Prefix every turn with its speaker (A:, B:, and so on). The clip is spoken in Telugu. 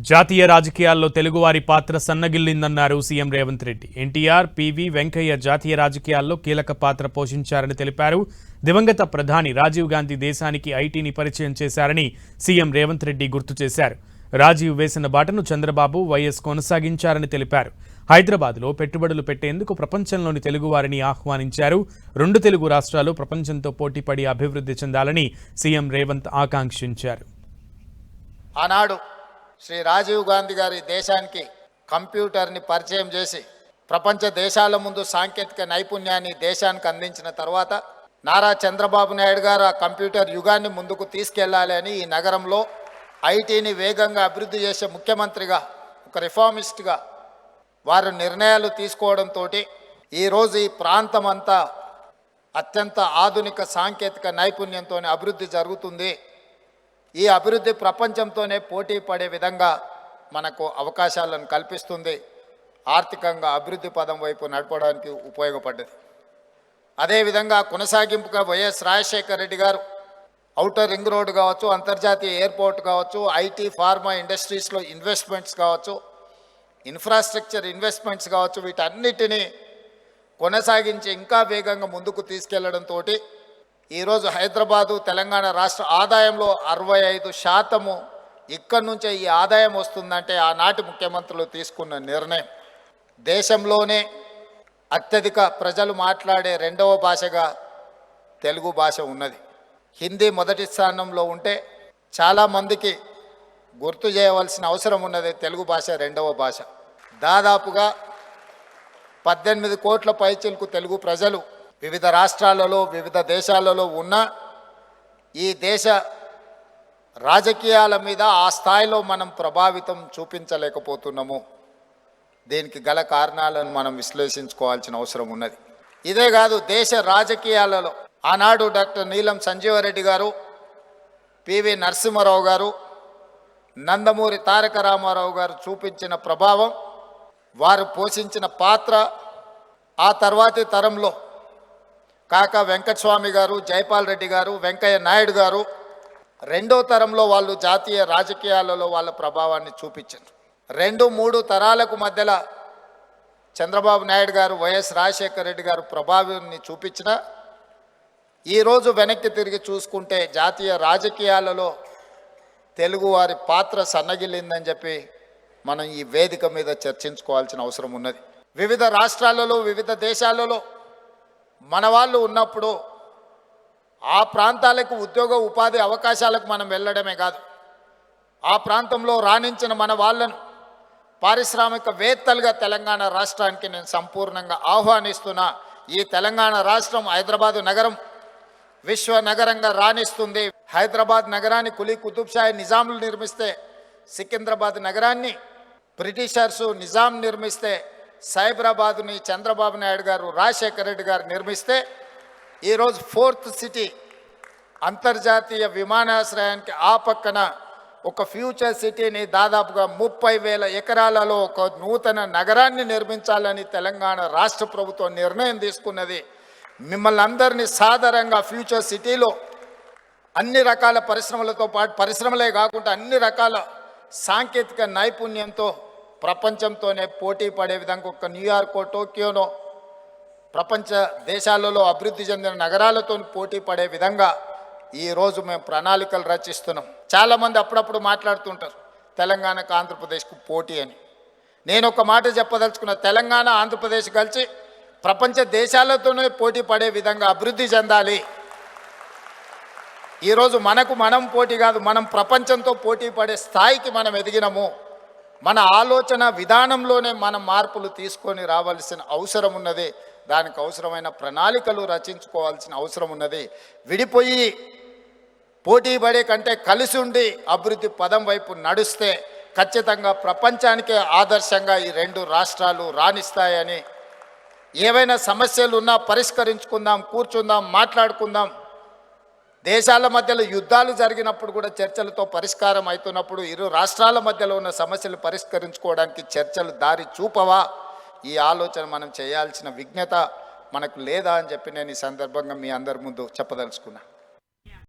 A: జాతీయ రాజకీయాల్లో తెలుగువారి పాత్ర సన్నగిల్లిందన్నారు సీఎం రేవంత్ రెడ్డి. ఎన్టీఆర్, పివి, వెంకయ్య జాతీయ రాజకీయాల్లో కీలక పాత్ర పోషించారని తెలిపారు. దివంగత ప్రధాని రాజీవ్ గాంధీ దేశానికి ఐటీని పరిచయం చేశారని సీఎం రేవంత్ రెడ్డి గుర్తు చేశారు. రాజీవ్ వేసిన బాటను చంద్రబాబు, వైఎస్ కొనసాగించారని తెలిపారు. హైదరాబాద్లో పెట్టుబడులు పెట్టేందుకు ప్రపంచంలోని తెలుగువారిని ఆహ్వానించారు. 2 తెలుగు రాష్ట్రాలు ప్రపంచంతో పోటీపడి అభివృద్ధి చెందాలని సీఎం రేవంత్ ఆకాంక్షించారు.
B: ఆనాడు శ్రీ రాజీవ్ గాంధీ గారి దేశానికి కంప్యూటర్ని పరిచయం చేసి ప్రపంచ దేశాల ముందు సాంకేతిక నైపుణ్యాన్ని దేశానికి అందించిన తర్వాత నారా చంద్రబాబు నాయుడు గారు ఆ కంప్యూటర్ యుగాన్ని ముందుకు తీసుకెళ్లాలి అని ఈ నగరంలో ఐటీని వేగంగా అభివృద్ధి చేసే ముఖ్యమంత్రిగా, ఒక రిఫార్మిస్ట్గా వారు నిర్ణయాలు తీసుకోవడంతో ఈరోజు ఈ ప్రాంతం అంతా అత్యంత ఆధునిక సాంకేతిక నైపుణ్యంతో అభివృద్ధి జరుగుతుంది. ఈ అభివృద్ధి ప్రపంచంతోనే పోటీ పడే విధంగా మనకు అవకాశాలను కల్పిస్తుంది. ఆర్థికంగా అభివృద్ధి పదం వైపు నడపడానికి ఉపయోగపడ్డది. అదేవిధంగా కొనసాగింపుగా వైఎస్ రాజశేఖర రెడ్డి గారు ఔటర్ రింగ్ రోడ్ కావచ్చు, అంతర్జాతీయ ఎయిర్పోర్ట్ కావచ్చు, ఐటీ, ఫార్మా ఇండస్ట్రీస్లో ఇన్వెస్ట్మెంట్స్ కావచ్చు, ఇన్ఫ్రాస్ట్రక్చర్ ఇన్వెస్ట్మెంట్స్ కావచ్చు, వీటన్నిటినీ కొనసాగించి ఇంకా వేగంగా ముందుకు తీసుకెళ్లడంతో ఈరోజు హైదరాబాదు, తెలంగాణ రాష్ట్ర ఆదాయంలో 65% ఇక్కడి నుంచే ఈ ఆదాయం వస్తుందంటే ఆనాటి ముఖ్యమంత్రులు తీసుకున్న నిర్ణయం. దేశంలోనే అత్యధిక ప్రజలు మాట్లాడే 2వ భాషగా తెలుగు భాష ఉన్నది. హిందీ మొదటి స్థానంలో ఉంటే చాలామందికి గుర్తు చేయవలసిన అవసరం ఉన్నది. తెలుగు భాష 2వ భాష. దాదాపుగా 18 కోట్ల పైచిలకు తెలుగు ప్రజలు వివిధ రాష్ట్రాలలో, వివిధ దేశాలలో ఉన్న ఈ దేశ రాజకీయాల మీద ఆ స్థాయిలో మనం ప్రభావితం చూపించలేకపోతున్నాము. దీనికి గల కారణాలను మనం విశ్లేషించుకోవాల్సిన అవసరం ఉన్నది. ఇదే కాదు, దేశ రాజకీయాలలో ఆనాడు డాక్టర్ నీలం సంజీవరెడ్డి గారు, పివి నరసింహారావు గారు, నందమూరి తారక రామారావు గారు చూపించిన ప్రభావం, వారు పోషించిన పాత్ర ఆ తర్వాతి తరంలో కాకా వెంకటస్వామి గారు, జైపాల్ రెడ్డి గారు, వెంకయ్య నాయుడు గారు 2వ తరంలో వాళ్ళు జాతీయ రాజకీయాలలో వాళ్ళ ప్రభావాన్ని చూపించారు. 2-3 తరాలకు మధ్యలో చంద్రబాబు నాయుడు గారు, వైఎస్ రాజశేఖర రెడ్డి గారు ప్రభావాన్ని చూపించిన ఈరోజు వెనక్కి తిరిగి చూసుకుంటే జాతీయ రాజకీయాలలో తెలుగువారి పాత్ర సన్నగిల్లిందని చెప్పి మనం ఈ వేదిక మీద చర్చించుకోవాల్సిన అవసరం ఉన్నది. వివిధ రాష్ట్రాలలో, వివిధ దేశాలలో మన వాళ్ళు ఉన్నప్పుడు ఆ ప్రాంతాలకు ఉద్యోగ ఉపాధి అవకాశాలకు మనం వెళ్ళడమే కాదు, ఆ ప్రాంతంలో రాణించిన మన వాళ్ళను పారిశ్రామికవేత్తలుగా తెలంగాణ రాష్ట్రానికి నేను సంపూర్ణంగా ఆహ్వానిస్తున్నా. ఈ తెలంగాణ రాష్ట్రం, హైదరాబాదు నగరం విశ్వ నగరంగా రాణిస్తుంది. హైదరాబాద్ నగరాన్ని కులీ కుతుబ్ షాహీ నిజాములు నిర్మిస్తే, సికింద్రాబాద్ నగరాన్ని బ్రిటిషర్సు నిజాం నిర్మిస్తే, సైబరాబాదుని చంద్రబాబు నాయుడు గారు, రాజశేఖర రెడ్డి గారు నిర్మిస్తే ఈరోజు 4th సిటీ అంతర్జాతీయ విమానాశ్రయానికి ఆ పక్కన ఒక ఫ్యూచర్ సిటీని దాదాపుగా 30,000 ఎకరాలలో ఒక నూతన నగరాన్ని నిర్మించాలని తెలంగాణ రాష్ట్ర ప్రభుత్వం నిర్ణయం తీసుకున్నది. మిమ్మల్ని అందరినీ సాధారణంగా ఫ్యూచర్ సిటీలో అన్ని రకాల పరిశ్రమలతో పాటు, పరిశ్రమలే కాకుండా అన్ని రకాల సాంకేతిక నైపుణ్యంతో ప్రపంచంతోనే పోటీ పడే విధంగా ఒక న్యూయార్కో, టోక్యోనో ప్రపంచ దేశాలలో అభివృద్ధి చెందిన నగరాలతో పోటీ పడే విధంగా ఈరోజు మేము ప్రణాళికలు రచిస్తున్నాం. చాలామంది అప్పుడప్పుడు మాట్లాడుతుంటారు తెలంగాణకు ఆంధ్రప్రదేశ్కు పోటీ అని. నేను ఒక మాట చెప్పదలుచుకున్న, తెలంగాణ, ఆంధ్రప్రదేశ్ కలిసి ప్రపంచ దేశాలతోనే పోటీ పడే విధంగా అభివృద్ధి చెందాలి. ఈరోజు మనకు మనం పోటీ కాదు, మనం ప్రపంచంతో పోటీ పడే స్థాయికి మనం ఎదిగినాము. మన ఆలోచన విధానంలోనే మనం మార్పులు తీసుకొని రావాల్సిన అవసరం ఉన్నది. దానికి అవసరమైన ప్రణాళికలు రచించుకోవాల్సిన అవసరం ఉన్నది. విడిపోయి పోటీ పడే కంటే కలిసి ఉండి అభివృద్ధి పదం వైపు నడుస్తే ఖచ్చితంగా ప్రపంచానికే ఆదర్శంగా ఈ 2 రాష్ట్రాలు రాణిస్తాయని, ఏవైనా సమస్యలు ఉన్నా పరిష్కరించుకుందాం, కూర్చుందాం, మాట్లాడుకుందాం. దేశాల మధ్యలో యుద్ధాలు జరిగినప్పుడు కూడా చర్చలతో పరిష్కారం అవుతున్నప్పుడు 2 రాష్ట్రాల మధ్యలో ఉన్న సమస్యలు పరిష్కరించుకోవడానికి చర్చలు దారి చూపవా? ఈ ఆలోచన మనం చేయాల్సిన విజ్ఞత మనకు లేదా అని చెప్పి నేను ఈ సందర్భంగా మీ అందరి ముందు చెప్పదలుచుకున్నా.